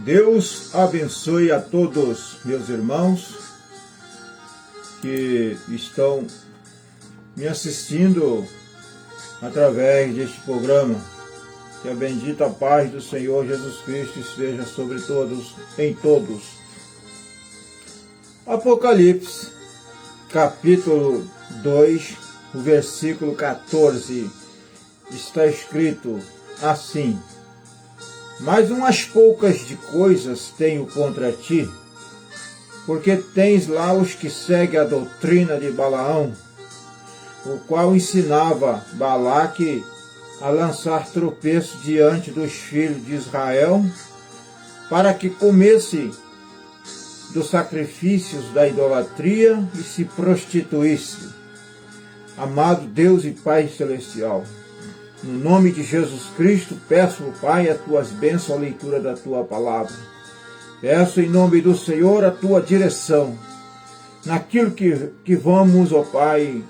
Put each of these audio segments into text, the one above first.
Deus abençoe a todos meus irmãos que estão me assistindo através deste programa. Que a bendita paz do Senhor Jesus Cristo esteja sobre todos, em todos. Apocalipse, capítulo 2, o versículo 14, está escrito assim: mas umas poucas de coisas tenho contra ti, porque tens lá os que seguem a doutrina de Balaão, o qual ensinava Balaque a lançar tropeço diante dos filhos de Israel, para que comesse dos sacrifícios da idolatria e se prostituísse. Amado Deus e Pai Celestial, no nome de Jesus Cristo, peço, Pai, as tuas bênçãos, a leitura da tua palavra. Peço em nome do Senhor a tua direção naquilo que vamos, ó Pai,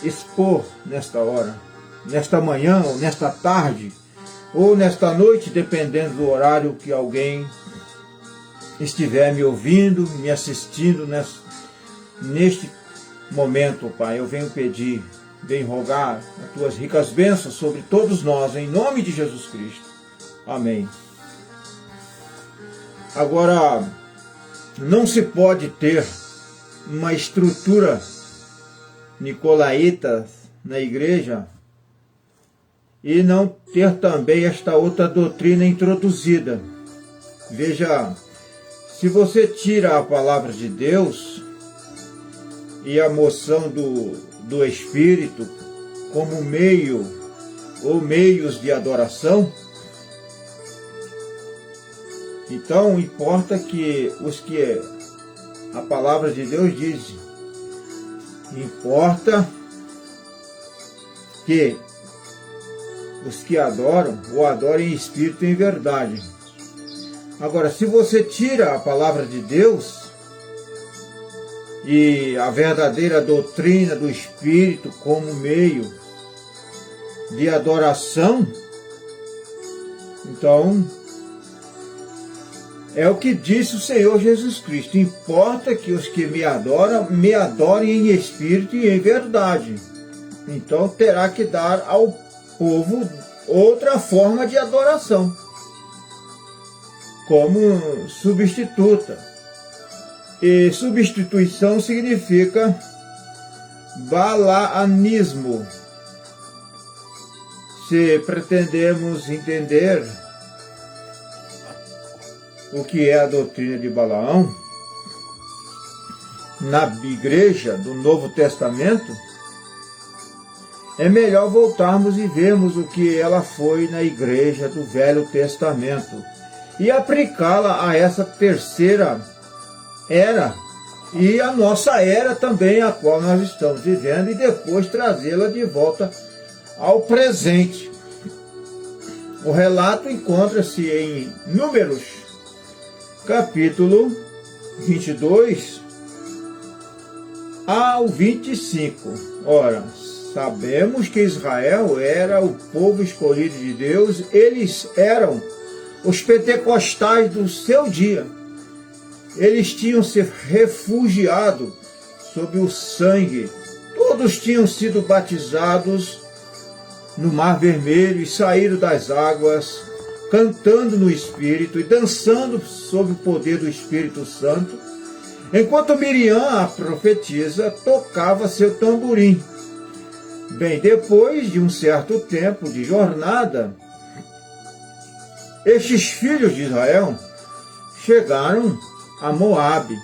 expor nesta hora, nesta manhã, ou nesta tarde, ou nesta noite, dependendo do horário que alguém estiver me ouvindo, me assistindo neste momento, Pai. Eu venho pedir, venho rogar as tuas ricas bênçãos sobre todos nós, em nome de Jesus Cristo. Amém. Agora, não se pode ter uma estrutura nicolaíta na igreja e não ter também esta outra doutrina introduzida. Veja, se você tira a palavra de Deus e a moção do Espírito como meio ou meios de adoração, então importa que os que a palavra de Deus diz, importa que os que adoram, o adorem em espírito e em verdade. Agora, se você tira a palavra de Deus e a verdadeira doutrina do Espírito como meio de adoração, então é o que disse o Senhor Jesus Cristo: importa que os que me adorem em espírito e em verdade. Então terá que dar ao povo outra forma de adoração, como substituta. E substituição significa balaanismo. Se pretendemos entender o que é a doutrina de Balaão na igreja do Novo Testamento, é melhor voltarmos e vermos o que ela foi na igreja do Velho Testamento e aplicá-la a essa terceira era e a nossa era também, a qual nós estamos vivendo, e depois trazê-la de volta ao presente. O relato encontra-se em Números, capítulo 22 ao 25. Ora, sabemos que Israel era o povo escolhido de Deus, eles eram os pentecostais do seu dia. Eles tinham se refugiado sob o sangue, todos tinham sido batizados no Mar Vermelho e saíram das águas cantando no Espírito e dançando sob o poder do Espírito Santo, enquanto Miriam, a profetisa, tocava seu tamborim. Bem, depois de um certo tempo de jornada, estes filhos de Israel chegaram a Moabe.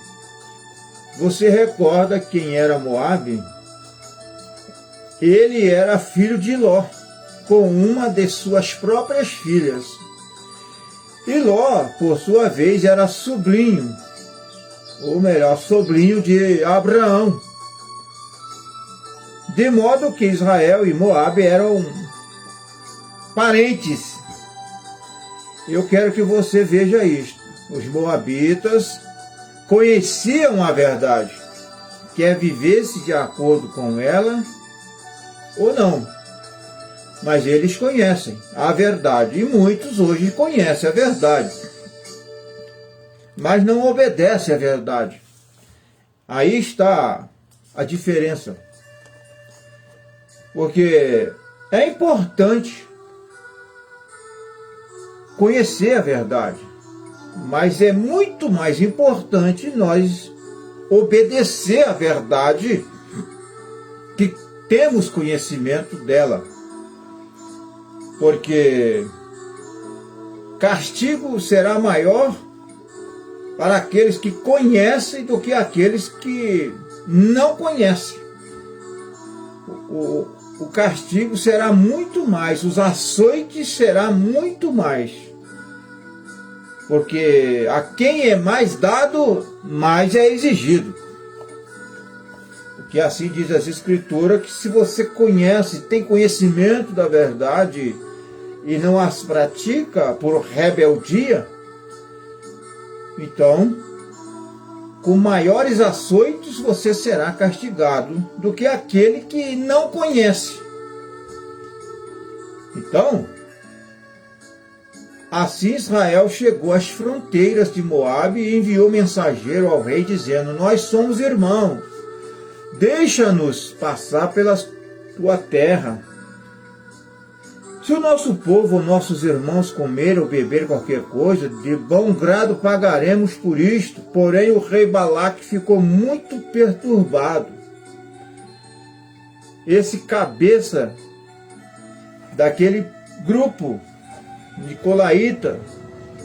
Você recorda quem era Moabe? Ele era filho de Ló, com uma de suas próprias filhas. E Ló, por sua vez, era sobrinho, ou melhor, sobrinho de Abraão. De modo que Israel e Moabe eram parentes. Eu quero que você veja isto. Os moabitas conheciam a verdade, quer vivesse de acordo com ela ou não. Mas eles conhecem a verdade, e muitos hoje conhecem a verdade. mas não obedece à verdade. Aí está a diferença. Porque é importante conhecer a verdade, mas é muito mais importante nós obedecer à verdade que temos conhecimento dela. Porque castigo será maior para aqueles que conhecem do que aqueles que não conhecem. O castigo será muito mais, os açoites será muito mais. Porque a quem é mais dado, mais é exigido. Porque assim diz as Escrituras, que se você conhece, tem conhecimento da verdade e não as pratica por rebeldia, então, com maiores açoites você será castigado do que aquele que não conhece. Então, assim Israel chegou às fronteiras de Moabe e enviou mensageiro ao rei dizendo: nós somos irmãos, deixa-nos passar pela tua terra. Se o nosso povo ou nossos irmãos comer ou beber qualquer coisa, de bom grado pagaremos por isto. Porém o rei Balaque ficou muito perturbado. Esse cabeça daquele grupo nicolaíta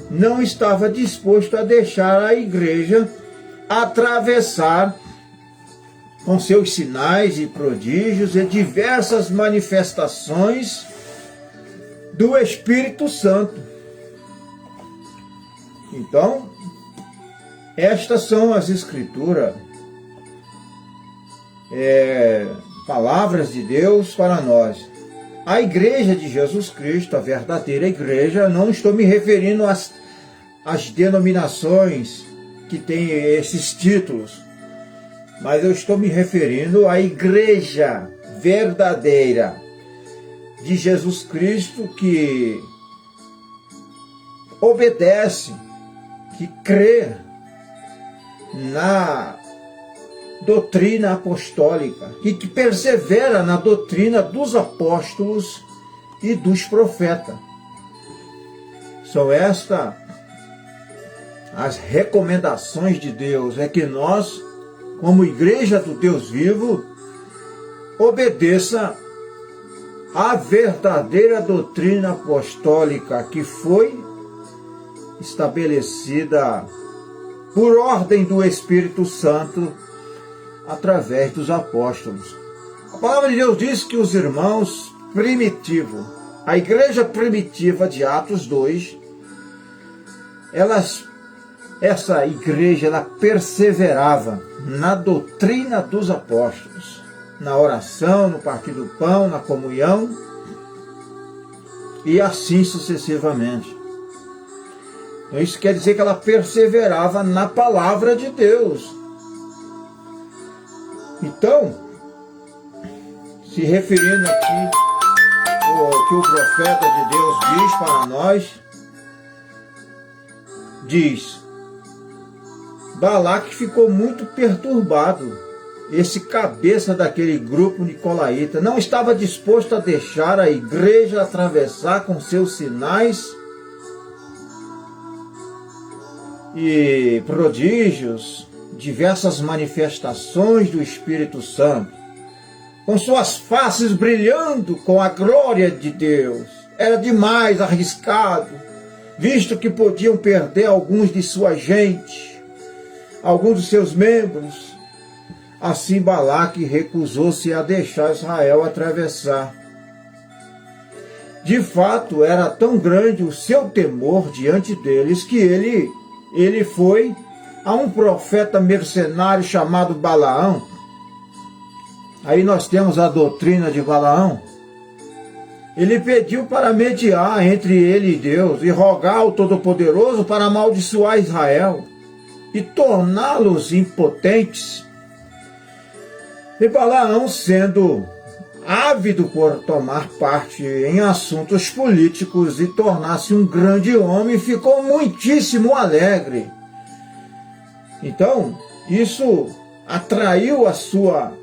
não estava disposto a deixar a igreja atravessar com seus sinais e prodígios e diversas manifestações do Espírito Santo. Então, estas são as Escrituras, palavras de Deus para nós. A igreja de Jesus Cristo, a verdadeira igreja, não estou me referindo às denominações que têm esses títulos, mas eu estou me referindo à igreja verdadeira de Jesus Cristo, que obedece, que crê na doutrina apostólica e que persevera na doutrina dos apóstolos e dos profetas. São estas as recomendações de Deus, é que nós, como igreja do Deus vivo, obedeça a verdadeira doutrina apostólica que foi estabelecida por ordem do Espírito Santo através dos apóstolos. A palavra de Deus diz que os irmãos primitivos, a igreja primitiva de Atos 2, essa igreja ela perseverava na doutrina dos apóstolos, na oração, no partir do pão, na comunhão, e assim sucessivamente. Então isso quer dizer que ela perseverava na palavra de Deus. Então, se referindo aqui ao que o profeta de Deus diz para nós, diz: Balaque ficou muito perturbado. Esse cabeça daquele grupo nicolaíta não estava disposto a deixar a igreja atravessar com seus sinais e prodígios, diversas manifestações do Espírito Santo, com suas faces brilhando com a glória de Deus. Era demais arriscado, visto que podiam perder alguns de sua gente, alguns dos seus membros. Assim Balaque recusou-se a deixar Israel atravessar. De fato, era tão grande o seu temor diante deles que ele foi a um profeta mercenário chamado Balaão. Aí nós temos a doutrina de Balaão. Ele pediu para mediar entre ele e Deus e rogar ao Todo-Poderoso para amaldiçoar Israel e torná-los impotentes. E Balaão, sendo ávido por tomar parte em assuntos políticos e tornar-se um grande homem, ficou muitíssimo alegre Então, isso atraiu a sua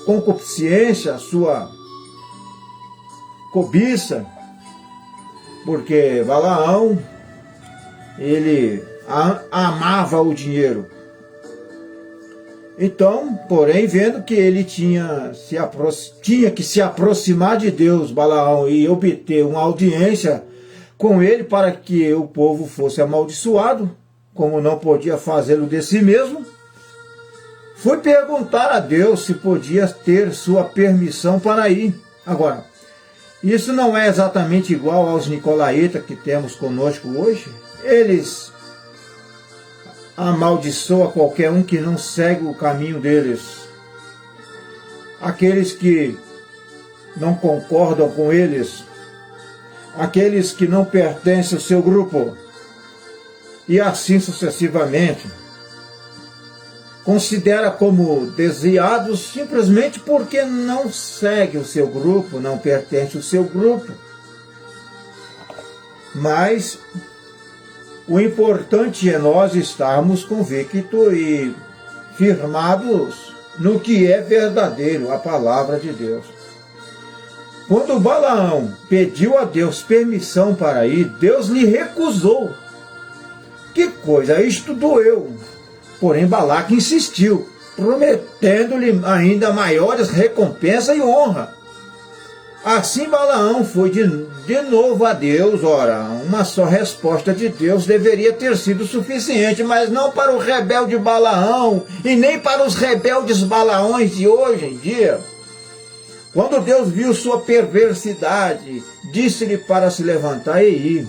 concupiscência, a sua cobiça, porque Balaão, ele amava o dinheiro. Então, porém, vendo que ele tinha que se aproximar de Deus, Balaão, e obter uma audiência com ele para que o povo fosse amaldiçoado, como não podia fazê-lo de si mesmo, foi perguntar a Deus se podia ter sua permissão para ir. Agora, isso não é exatamente igual aos nicolaítas que temos conosco hoje. Eles amaldiçoam qualquer um que não segue o caminho deles. Aqueles que não concordam com eles, aqueles que não pertencem ao seu grupo, e assim sucessivamente. Considera como desviados simplesmente porque não segue o seu grupo, não pertence ao seu grupo. Mas o importante é nós estarmos convictos e firmados no que é verdadeiro, a palavra de Deus. Quando Balaão pediu a Deus permissão para ir, Deus lhe recusou. Que coisa, isto doeu. Porém, Balaque insistiu, prometendo-lhe ainda maiores recompensas e honra. Assim Balaão foi de novo a Deus. Ora, uma só resposta de Deus deveria ter sido suficiente, mas não para o rebelde Balaão e nem para os rebeldes Balaões de hoje em dia. Quando Deus viu sua perversidade, disse-lhe para se levantar e ir.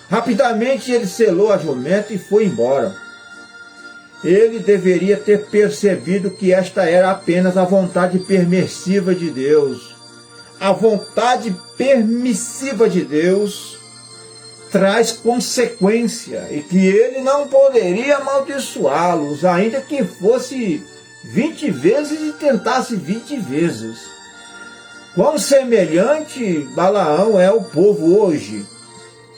Rapidamente ele selou a jumenta e foi embora. Ele deveria ter percebido que esta era apenas a vontade permissiva de Deus. A vontade permissiva de Deus traz consequência e que ele não poderia amaldiçoá-los, ainda que fosse 20 vezes e tentasse 20 vezes. Quão semelhante Balaão é o povo hoje.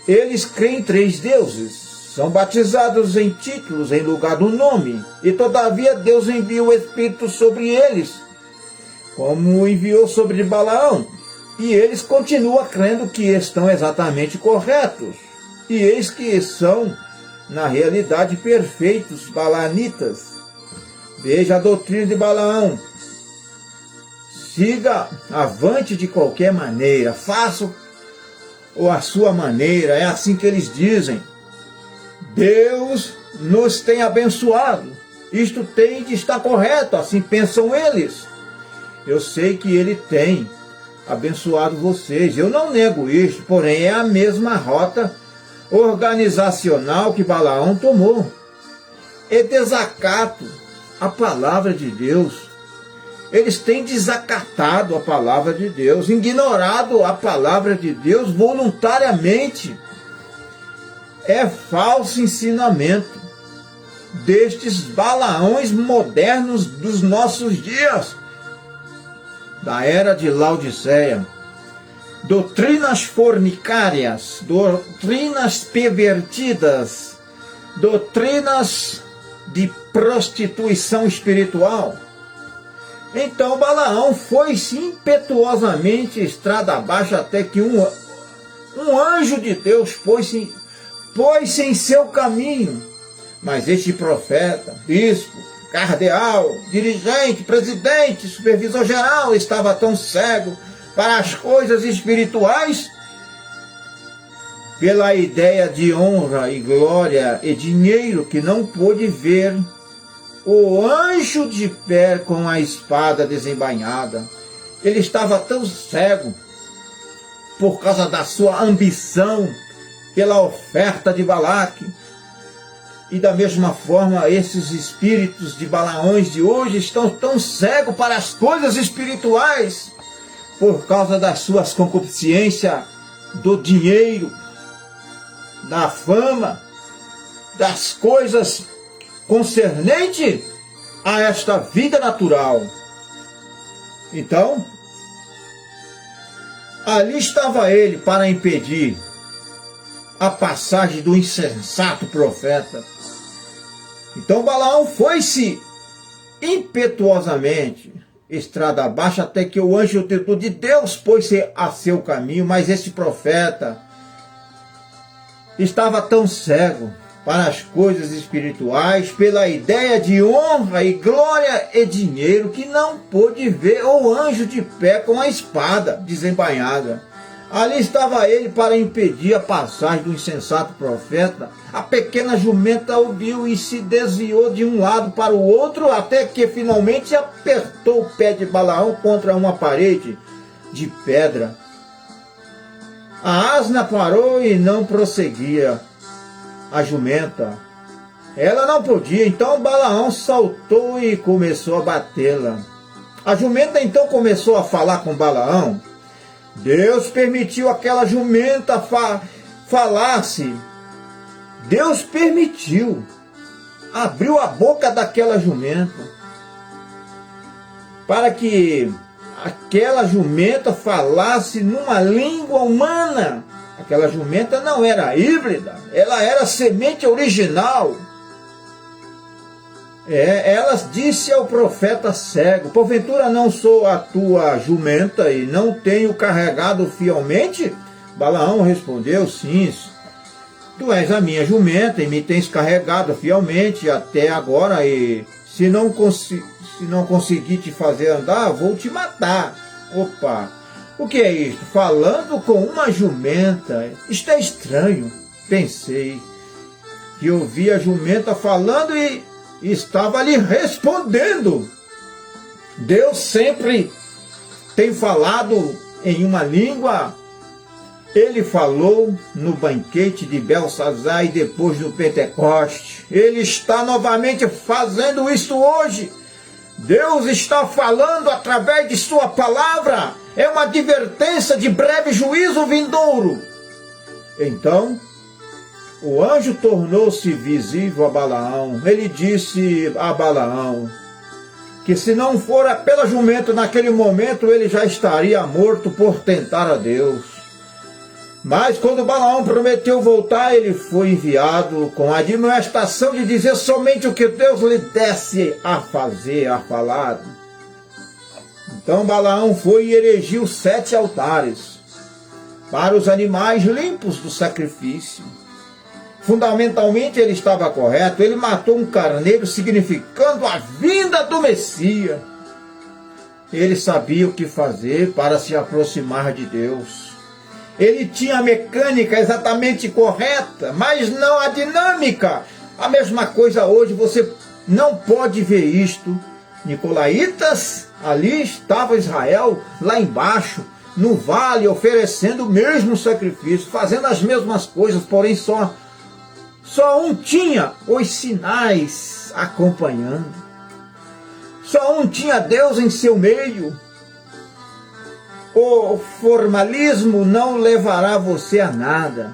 Eles creem em 3 deuses. São batizados em títulos em lugar do nome, e todavia Deus envia o Espírito sobre eles, como enviou sobre Balaão, e eles continuam crendo que estão exatamente corretos, e eis que são, na realidade, perfeitos balaanitas. Veja a doutrina de Balaão, siga avante de qualquer maneira, faça a sua maneira, é assim que eles dizem. Deus nos tem abençoado, isto tem de estar correto, assim pensam eles. Eu sei que Ele tem abençoado vocês, eu não nego isto, porém é a mesma rota organizacional que Balaão tomou. É desacato à palavra de Deus. Eles têm desacatado a palavra de Deus, ignorado a palavra de Deus voluntariamente. É falso ensinamento destes Balaões modernos dos nossos dias, da era de Laodiceia. Doutrinas fornicárias, doutrinas pervertidas, doutrinas de prostituição espiritual. Então Balaão foi-se impetuosamente estrada abaixo até que um anjo de Deus pôs-se em seu caminho. Mas este profeta, bispo, cardeal, dirigente, presidente, supervisor geral estava tão cego para as coisas espirituais, pela ideia de honra e glória e dinheiro, que não pôde ver o anjo de pé com a espada desembainhada. Ele estava tão cego por causa da sua ambição pela oferta de Balaque. E da mesma forma, esses espíritos de Balaões de hoje estão tão cegos para as coisas espirituais por causa das suas concupiscências, do dinheiro, da fama, das coisas concernentes a esta vida natural. Então, ali estava ele para impedir a passagem do insensato profeta. Então Balaão foi-se impetuosamente estrada abaixo, até que o anjo de Deus pôs-se a seu caminho. Mas esse profeta estava tão cego para as coisas espirituais, pela ideia de honra e glória e dinheiro, que não pôde ver o anjo de pé com a espada desembainhada. Ali estava ele para impedir a passagem do insensato profeta. A pequena jumenta ouviu e se desviou de um lado para o outro, até que finalmente apertou o pé de Balaão contra uma parede de pedra. A asna parou e não prosseguia. A jumenta, ela não podia, então Balaão saltou e começou a batê-la. A jumenta então começou a falar com Balaão. Deus permitiu aquela jumenta falasse. Deus permitiu. Abriu a boca daquela jumenta para que aquela jumenta falasse numa língua humana. Aquela jumenta não era híbrida, ela era semente original. Ela disse ao profeta cego: porventura não sou a tua jumenta e não tenho carregado fielmente? Balaão respondeu: sim, tu és a minha jumenta e me tens carregado fielmente até agora, e se não conseguir te fazer andar, vou te matar. Opa, o que é isto? Falando com uma jumenta, isto é estranho. Pensei que ouvi a jumenta falando e estava lhe respondendo. Deus sempre tem falado em uma língua. Ele falou no banquete de Belsazar e depois no Pentecoste. Ele está novamente fazendo isso hoje. Deus está falando através de sua palavra. É uma advertência de breve juízo vindouro. Então o anjo tornou-se visível a Balaão. Ele disse a Balaão que se não fora pela jumenta naquele momento, ele já estaria morto por tentar a Deus. Mas quando Balaão prometeu voltar, ele foi enviado com a admoestação de dizer somente o que Deus lhe desse a fazer, a falar. Então Balaão foi e erigiu 7 altares para os animais limpos do sacrifício. Fundamentalmente ele estava correto. Ele matou um carneiro, significando a vinda do Messias. Ele sabia o que fazer para se aproximar de Deus. Ele tinha a mecânica exatamente correta, mas não a dinâmica. A mesma coisa hoje, você não pode ver isto. Nicolaítas, ali estava Israel, lá embaixo, no vale, oferecendo o mesmo sacrifício, fazendo as mesmas coisas, porém só um tinha os sinais acompanhando. Só um tinha Deus em seu meio. O formalismo não levará você a nada.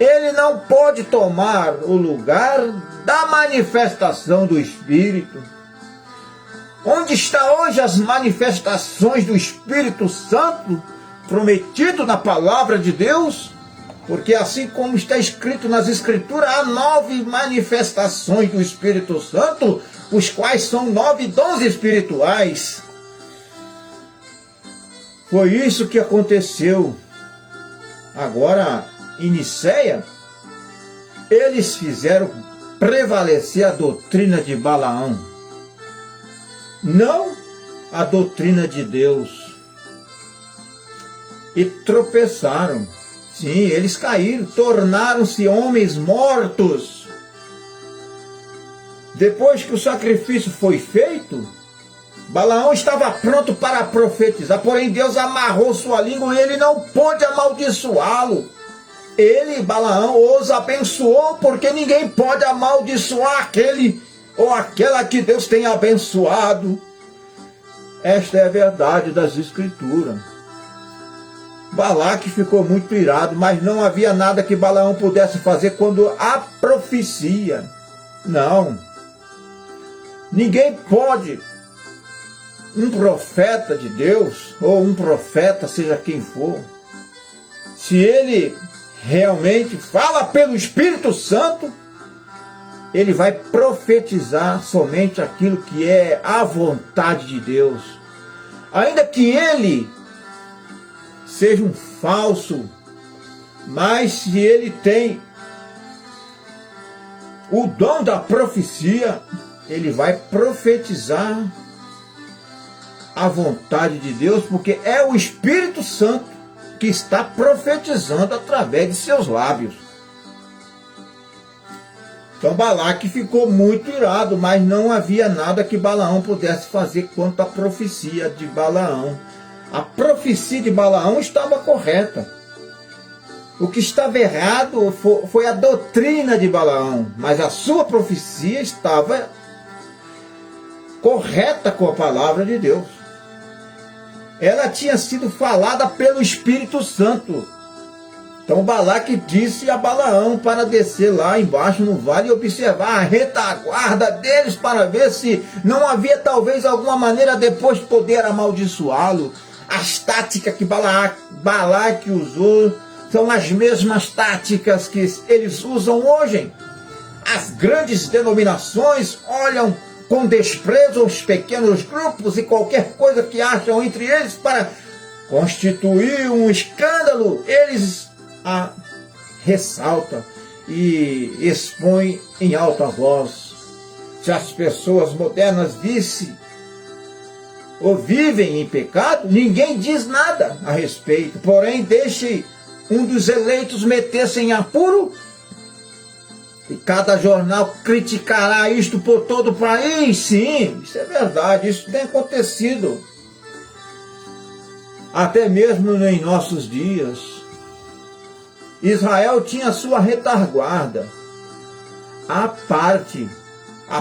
Ele não pode tomar o lugar da manifestação do Espírito. Onde está hoje as manifestações do Espírito Santo prometido na palavra de Deus? Porque assim como está escrito nas Escrituras, há 9 manifestações do Espírito Santo, os quais são 9 dons espirituais. Foi isso que aconteceu. Agora, em Niceia, eles fizeram prevalecer a doutrina de Balaão, não a doutrina de Deus. E tropeçaram. Sim, eles caíram, tornaram-se homens mortos. Depois que o sacrifício foi feito, Balaão estava pronto para profetizar, porém Deus amarrou sua língua e ele não pôde amaldiçoá-lo. Ele, Balaão, os abençoou, porque ninguém pode amaldiçoar aquele ou aquela que Deus tem abençoado. Esta é a verdade das Escrituras. Balaque ficou muito irado, mas não havia nada que Balaão pudesse fazer quando a profecia. Não. Ninguém pode. Um profeta de Deus, ou um profeta, seja quem for, se ele realmente fala pelo Espírito Santo, ele vai profetizar somente aquilo que é a vontade de Deus. Ainda que ele seja um falso, mas se ele tem o dom da profecia, ele vai profetizar a vontade de Deus, porque é o Espírito Santo que está profetizando através de seus lábios. Então Balaque ficou muito irado, mas não havia nada que Balaão pudesse fazer quanto à profecia de Balaão. A profecia de Balaão estava correta. O que estava errado foi a doutrina de Balaão, mas a sua profecia estava correta com a palavra de Deus. Ela tinha sido falada pelo Espírito Santo. Então Balaque disse a Balaão para descer lá embaixo no vale e observar a retaguarda deles para ver se não havia talvez alguma maneira depois de poder amaldiçoá-lo. As táticas que Balaque usou são as mesmas táticas que eles usam hoje. As grandes denominações olham com desprezo os pequenos grupos e qualquer coisa que acham entre eles para constituir um escândalo. Eles a ressaltam e expõem em alta voz. Se as pessoas modernas vissem ou vivem em pecado, ninguém diz nada a respeito. Porém, deixe um dos eleitos meter-se em apuro e cada jornal criticará isto por todo o país. Sim, isso é verdade, isso tem acontecido. Até mesmo em nossos dias. Israel tinha sua retaguarda. A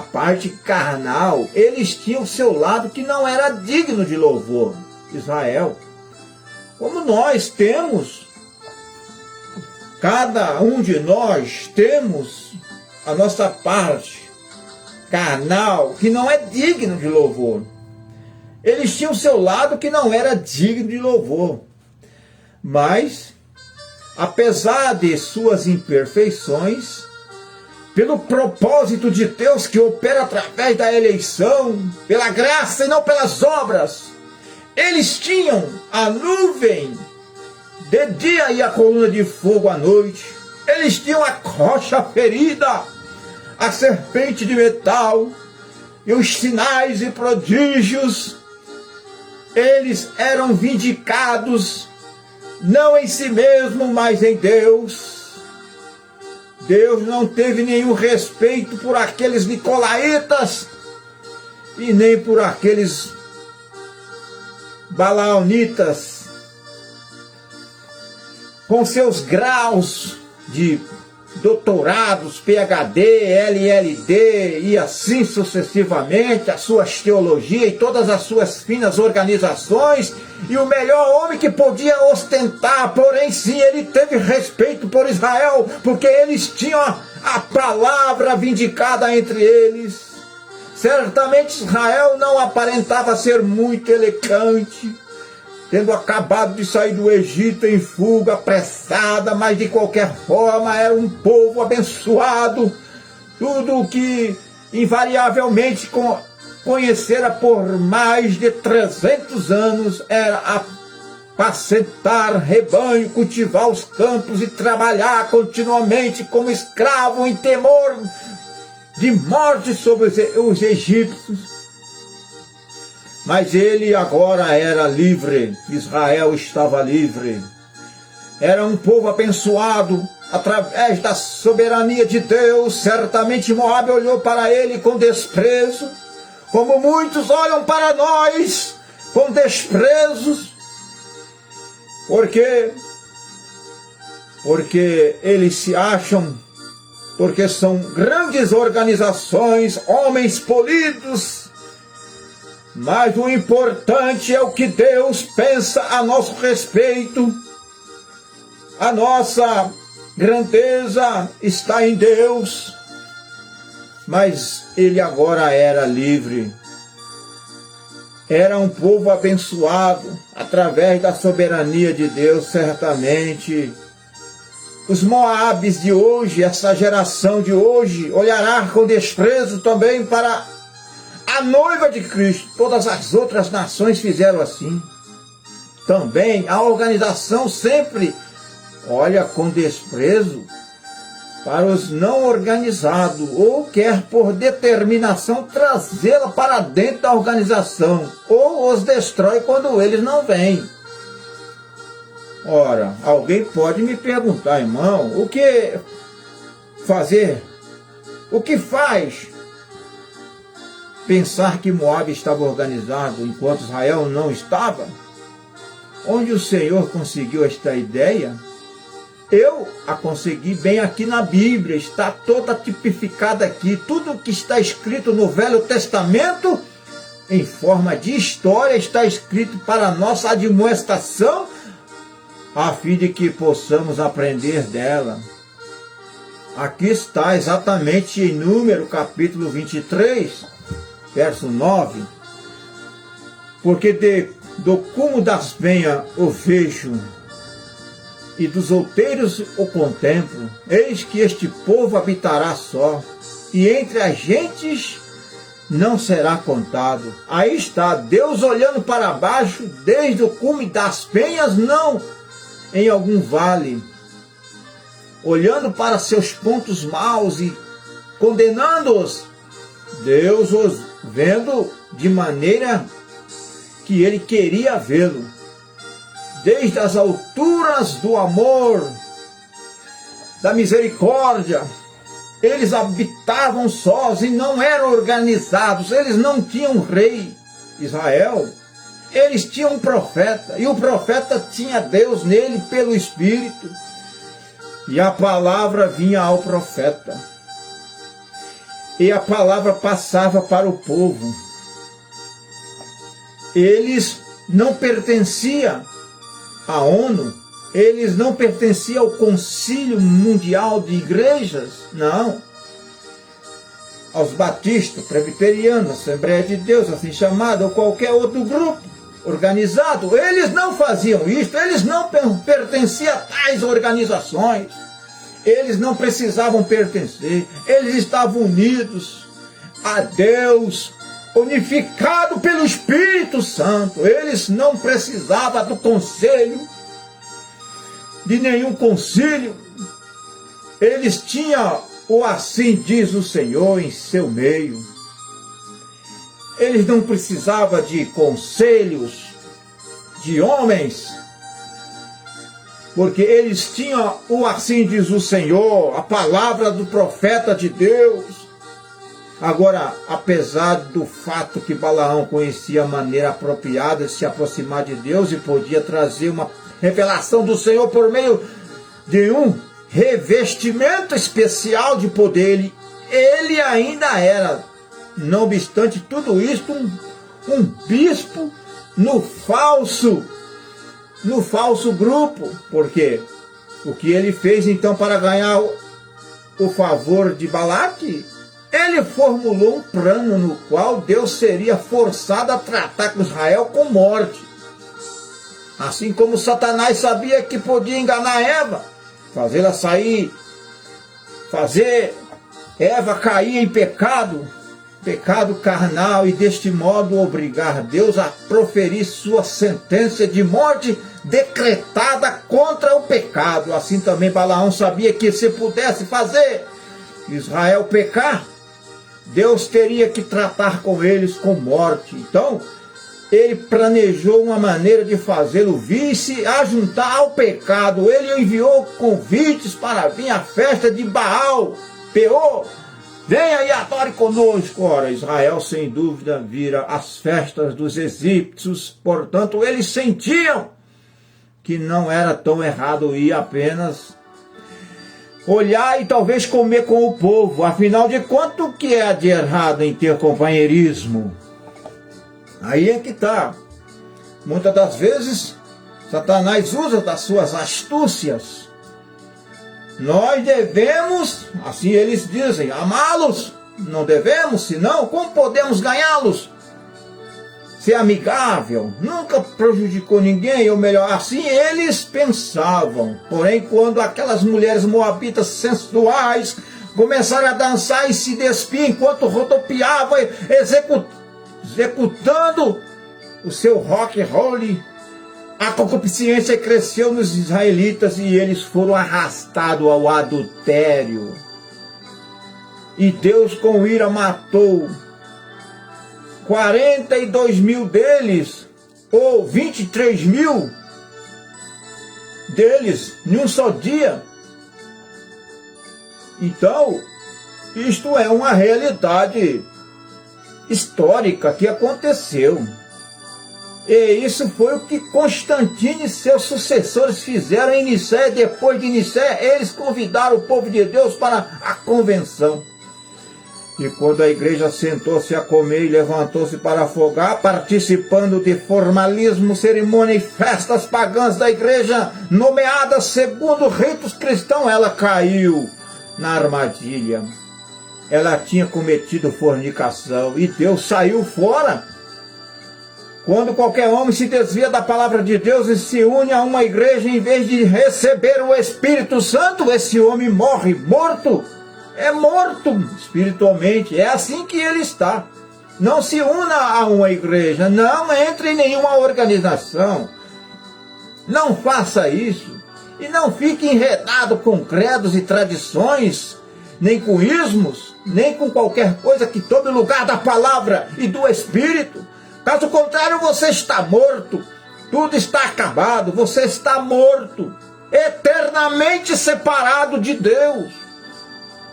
parte carnal, eles tinham o seu lado que não era digno de louvor. Israel. Como nós temos, cada um de nós temos a nossa parte carnal que não é digno de louvor. Eles tinham o seu lado que não era digno de louvor. Mas, apesar de suas imperfeições, pelo propósito de Deus que opera através da eleição, pela graça e não pelas obras, eles tinham a nuvem de dia e a coluna de fogo à noite. Eles tinham a rocha ferida, a serpente de metal e os sinais e prodígios. Eles eram vindicados não em si mesmo, mas em Deus. Deus não teve nenhum respeito por aqueles nicolaítas e nem por aqueles balaonitas com seus graus de doutorados, PhD, LLD e assim sucessivamente, as suas teologias e todas as suas finas organizações, e o melhor homem que podia ostentar, porém sim, ele teve respeito por Israel, porque eles tinham a palavra vindicada entre eles. Certamente Israel não aparentava ser muito elegante, tendo acabado de sair do Egito em fuga apressada, mas de qualquer forma era um povo abençoado. Tudo o que invariavelmente conhecera por mais de 300 anos era apacentar rebanho, cultivar os campos e trabalhar continuamente como escravo em temor de morte sobre os egípcios. Mas ele agora era livre, Israel estava livre. Era um povo abençoado através da soberania de Deus. Certamente Moabe olhou para ele com desprezo, como muitos olham para nós com desprezos. Porque eles se acham, porque são grandes organizações, homens polidos. Mas o importante é o que Deus pensa a nosso respeito. A nossa grandeza está em Deus. Mas ele agora era livre. Era um povo abençoado através da soberania de Deus, certamente. os Moabes de hoje, essa geração de hoje, olhará com desprezo também para a noiva de Cristo. Todas as outras nações fizeram assim. Também a organização sempre olha com desprezo para os não organizados, ou quer por determinação trazê-la para dentro da organização, ou os destrói quando eles não vêm. Ora, alguém pode me perguntar, irmão, o que fazer? O que faz pensar que Moab estava organizado enquanto Israel não estava? Onde o Senhor conseguiu esta ideia? Eu a consegui bem aqui na Bíblia, está toda tipificada aqui. Tudo que está escrito no Velho Testamento, em forma de história, está escrito para a nossa admoestação, a fim de que possamos aprender dela. Aqui está exatamente em Número capítulo 23, verso 9. Porque do cume das penhas o vejo, e dos outeiros o contemplo. Eis que este povo habitará só, e entre as gentes não será contado. Aí está, Deus olhando para baixo, desde o cume das penhas, não em algum vale, olhando para seus pontos maus e condenando-os. Deus os vendo de maneira que ele queria vê-lo. Desde as alturas do amor, da misericórdia, eles habitavam sós e não eram organizados, eles não tinham rei. Israel, eles tinham um profeta, e o profeta tinha Deus nele pelo Espírito, e a palavra vinha ao profeta, e a palavra passava para o povo. Eles não pertenciam à ONU, eles não pertenciam ao Concílio Mundial de Igrejas, não. Aos batistas, presbiterianos, Assembleia de Deus, assim chamado, ou qualquer outro grupo organizado, eles não faziam isso, eles não pertenciam a tais organizações, eles não precisavam pertencer, eles estavam unidos a Deus, unificado pelo Espírito Santo. Eles não precisavam do conselho, de nenhum concílio. Eles tinham o assim diz o Senhor em seu meio. Eles não precisavam de conselhos de homens, porque eles tinham o assim diz o Senhor, a palavra do profeta de Deus. Agora, apesar do fato que Balaão conhecia a maneira apropriada de se aproximar de Deus e podia trazer uma revelação do Senhor por meio de um revestimento especial de poder, ele ainda era, não obstante tudo isso, um bispo no falso grupo. Porque o que ele fez então para ganhar o favor de Balaque? Ele formulou um plano no qual Deus seria forçado a tratar com Israel com morte. Assim como Satanás sabia que podia enganar Eva, fazê-la sair, fazer Eva cair em pecado carnal, e deste modo obrigar Deus a proferir sua sentença de morte decretada contra o pecado. Assim também Balaão sabia que se pudesse fazer Israel pecar, Deus teria que tratar com eles com morte. Então, ele planejou uma maneira de fazê-lo vir se ajuntar ao pecado. Ele enviou convites para vir à festa de Baal, Peor. Venha e adore conosco. Ora, Israel sem dúvida vira as festas dos egípcios. Portanto, eles sentiam que não era tão errado ir apenas olhar e talvez comer com o povo. Afinal de contas, o que é de errado em ter companheirismo? Aí é que está. Muitas das vezes, Satanás usa das suas astúcias. Nós devemos, assim eles dizem, amá-los. Não devemos, senão como podemos ganhá-los? ser amigável, nunca prejudicou ninguém, ou melhor, assim eles pensavam. Porém, quando aquelas mulheres moabitas sensuais começaram a dançar e se despir enquanto rodopiava, executando o seu rock and roll, a concupiscência cresceu nos israelitas e eles foram arrastados ao adultério. E Deus com ira matou 42 mil deles, ou 23 mil deles, em um só dia. Então, isto é uma realidade histórica que aconteceu. E isso foi o que Constantino e seus sucessores fizeram em Nicéia. Depois de Nicéia, eles convidaram o povo de Deus para a convenção. E quando a igreja sentou-se a comer e levantou-se para afogar, participando de formalismo, cerimônia e festas pagãs da igreja, nomeadas segundo ritos cristãos, ela caiu na armadilha. Ela tinha cometido fornicação e Deus saiu fora. Quando qualquer homem se desvia da palavra de Deus e se une a uma igreja, em vez de receber o Espírito Santo, esse homem morre morto. É morto espiritualmente. É assim que ele está. Não se una a uma igreja. Não entre em nenhuma organização. Não faça isso. E não fique enredado com credos e tradições, nem com ismos, nem com qualquer coisa que tome lugar da palavra e do Espírito. Caso contrário, você está morto. Tudo está acabado. Você está morto. Eternamente separado de Deus.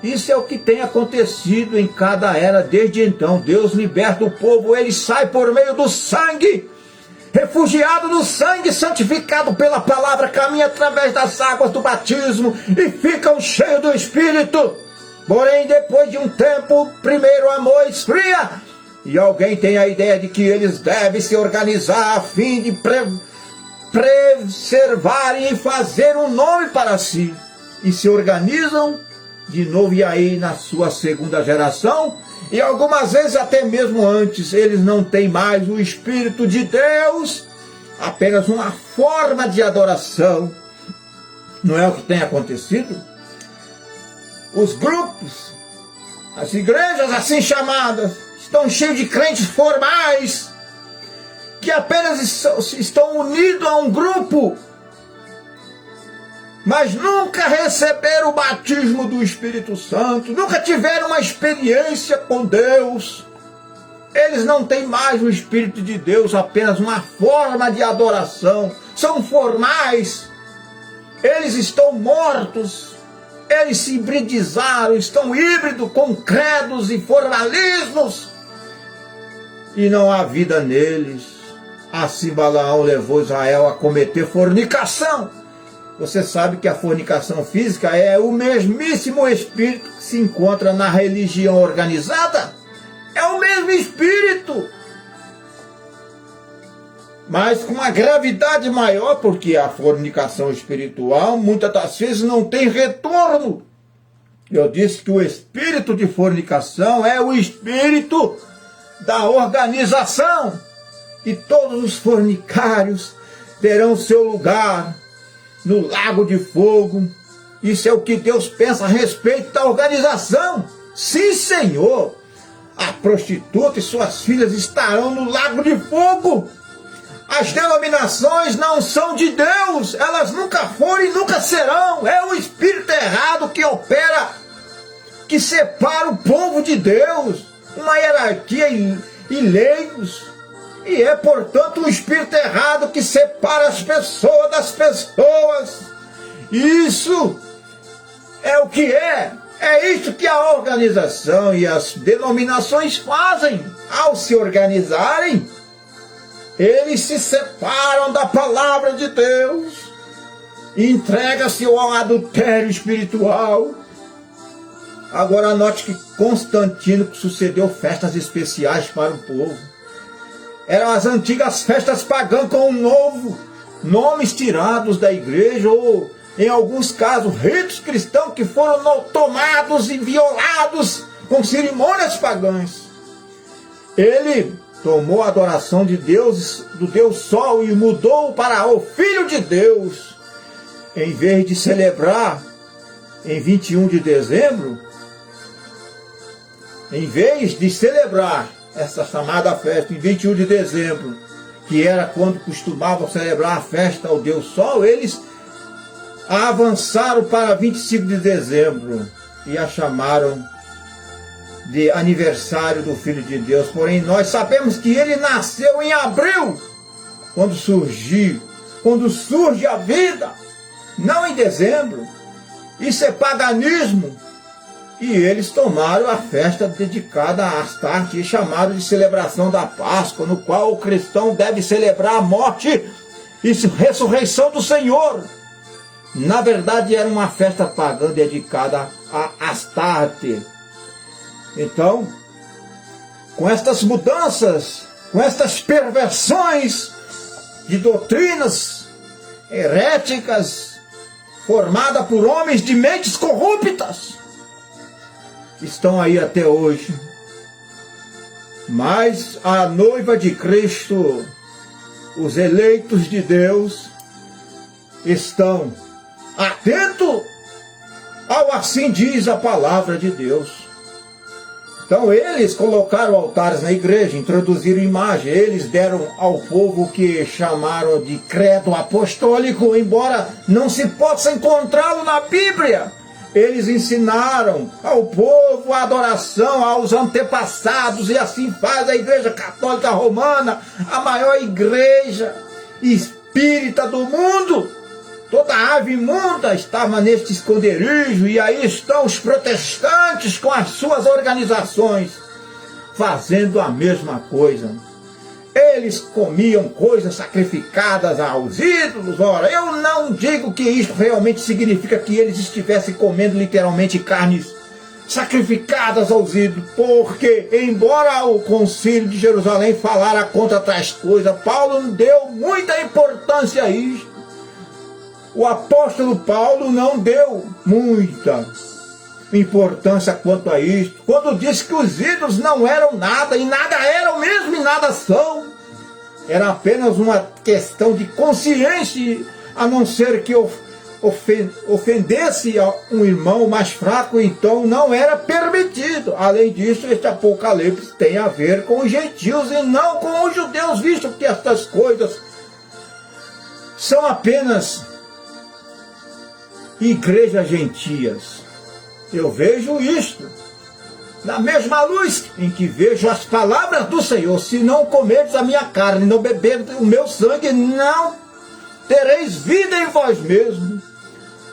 Isso é o que tem acontecido em cada era desde então. Deus liberta o povo, ele sai por meio do sangue, refugiado no sangue, santificado pela palavra, caminha através das águas do batismo e ficam cheios do Espírito. Porém, depois de um tempo, primeiro o amor esfria e alguém tem a ideia de que eles devem se organizar a fim de preservarem e fazer um nome para si. E se organizam de novo, e aí na sua segunda geração, e algumas vezes até mesmo antes, eles não têm mais o Espírito de Deus, apenas uma forma de adoração. Não é o que tem acontecido? Os grupos, as igrejas assim chamadas, estão cheios de crentes formais, que apenas estão unidos a um grupo, mas nunca receberam o batismo do Espírito Santo, nunca tiveram uma experiência com Deus. Eles não têm mais o Espírito de Deus, apenas uma forma de adoração. São formais, eles estão mortos, eles se hibridizaram, estão híbridos com credos e formalismos, e não há vida neles. Assim Balaão levou Israel a cometer fornicação. Você sabe que a fornicação física é o mesmíssimo espírito que se encontra na religião organizada. É o mesmo espírito, mas com uma gravidade maior, porque a fornicação espiritual muitas das vezes não tem retorno. Eu disse que o espírito de fornicação é o espírito da organização, e todos os fornicários terão seu lugar no lago de fogo. Isso é o que Deus pensa a respeito da organização. Sim, Senhor, a prostituta e suas filhas estarão no lago de fogo. As denominações não são de Deus, elas nunca foram e nunca serão. É o espírito errado que opera, que separa o povo de Deus, uma hierarquia e leigos. E é, portanto, um espírito errado que separa as pessoas das pessoas. Isso é o que é. É isso que a organização e as denominações fazem. Ao se organizarem, eles se separam da palavra de Deus e entregam-se ao adultério espiritual. Agora note que Constantino sucedeu festas especiais para o povo. Eram as antigas festas pagãs com nomes tirados da igreja, ou em alguns casos ritos cristãos que foram tomados e violados com cerimônias pagãs. Ele tomou a adoração de Deus, do Deus Sol, e mudou para o Filho de Deus. Em vez de celebrar em 21 de dezembro, em vez de celebrar essa chamada festa em 21 de dezembro, que era quando costumavam celebrar a festa ao Deus Sol, eles a avançaram para 25 de dezembro e a chamaram de aniversário do Filho de Deus. Porém, nós sabemos que ele nasceu em abril, quando surge a vida, não em dezembro. Isso é paganismo. E eles tomaram a festa dedicada a Astarte e chamaram de celebração da Páscoa, no qual o cristão deve celebrar a morte e ressurreição do Senhor. Na verdade, era uma festa pagã dedicada a Astarte. Então, com estas mudanças, com estas perversões de doutrinas heréticas, formadas por homens de mentes corruptas, estão aí até hoje. Mas a noiva de Cristo, os eleitos de Deus, estão atentos ao assim diz a palavra de Deus. Então eles colocaram altares na igreja, introduziram imagem, eles deram ao povo o que chamaram de credo apostólico, embora não se possa encontrá-lo na Bíblia. Eles ensinaram ao povo a adoração aos antepassados, e assim faz a Igreja Católica Romana, a maior igreja espírita do mundo. Toda ave imunda estava neste esconderijo, e aí estão os protestantes com as suas organizações, fazendo a mesma coisa. Eles comiam coisas sacrificadas aos ídolos. Ora, eu não digo que isso realmente significa que eles estivessem comendo literalmente carnes sacrificadas aos ídolos, porque, embora o Concílio de Jerusalém falara contra tais coisas, Paulo não deu muita importância a isso. O apóstolo Paulo não deu muita importância quanto a isso, quando disse que os ídolos não eram nada, e nada eram mesmo e nada são. Era apenas uma questão de consciência, a não ser que ofendesse um irmão mais fraco, então não era permitido. Além disso, este Apocalipse tem a ver com os gentios e não com os judeus, visto que estas coisas são apenas igrejas gentias. Eu vejo isto na mesma luz em que vejo as palavras do Senhor: se não comerdes a minha carne, não beberdes o meu sangue, não tereis vida em vós mesmos.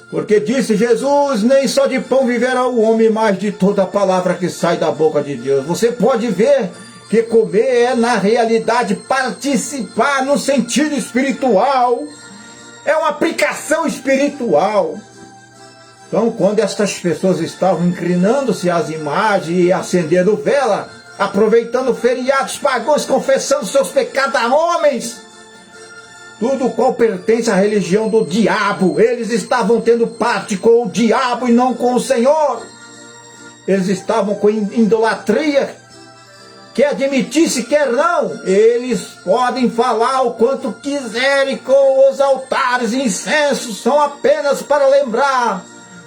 Porque disse Jesus: nem só de pão viverá o homem, mas de toda a palavra que sai da boca de Deus. Você pode ver que comer é, na realidade, participar no sentido espiritual. É uma aplicação espiritual. Então, quando estas pessoas estavam inclinando-se às imagens e acendendo vela, aproveitando feriados pagãos, confessando seus pecados a homens, tudo qual pertence à religião do diabo, eles estavam tendo parte com o diabo e não com o Senhor. Eles estavam com idolatria, quer admitisse, quer não, eles podem falar o quanto quiserem com os altares e incensos, são apenas para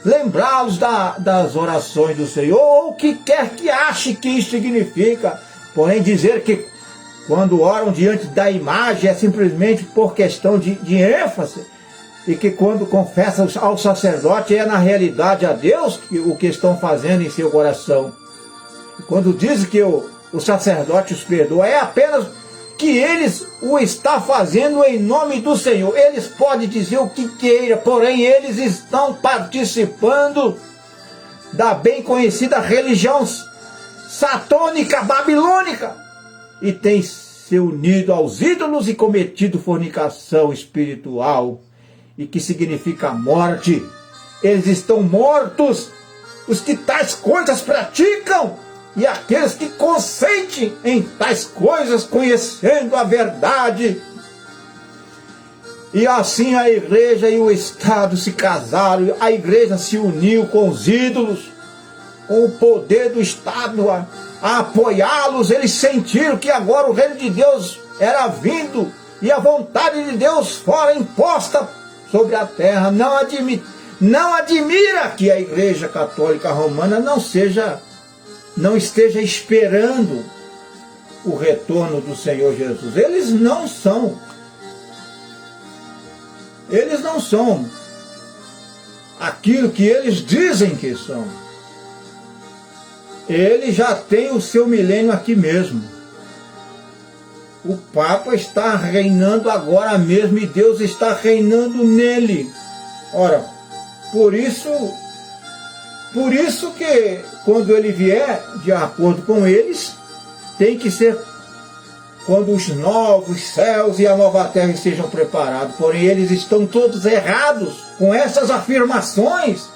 lembrá-los das orações do Senhor, ou o que quer que ache que isso significa. Porém, dizer que quando oram diante da imagem é simplesmente por questão de ênfase, e que quando confessam ao sacerdote é na realidade a Deus o que estão fazendo em seu coração. E quando dizem que o sacerdote os perdoa, é apenas que eles o estão fazendo em nome do Senhor. Eles podem dizer o que queira, porém eles estão participando da bem conhecida religião satânica babilônica, e têm se unido aos ídolos e cometido fornicação espiritual, e que significa morte. Eles estão mortos, os que tais coisas praticam, e aqueles que consentem em tais coisas, conhecendo a verdade. E assim a igreja e o Estado se casaram, a igreja se uniu com os ídolos, com o poder do Estado, a apoiá-los, eles sentiram que agora o reino de Deus era vindo e a vontade de Deus fora imposta sobre a terra. Não admira que a Igreja Católica Romana não esteja esperando o retorno do Senhor Jesus. Eles não são aquilo que eles dizem que são. Ele já tem o seu milênio aqui mesmo. O Papa está reinando agora mesmo e Deus está reinando nele. Ora, por isso que quando ele vier, de acordo com eles, tem que ser quando os novos céus e a nova terra estejam preparados. Porém, eles estão todos errados com essas afirmações.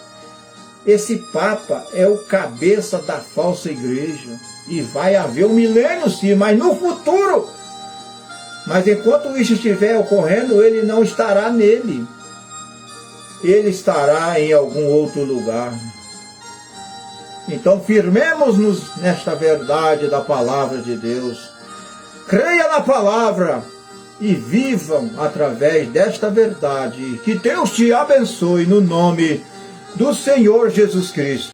Esse Papa é o cabeça da falsa igreja. E vai haver um milênio sim, mas no futuro. Mas enquanto isso estiver ocorrendo, ele não estará nele. Ele estará em algum outro lugar. Então firmemos-nos nesta verdade da palavra de Deus. Creia na palavra e vivam através desta verdade. Que Deus te abençoe no nome do Senhor Jesus Cristo.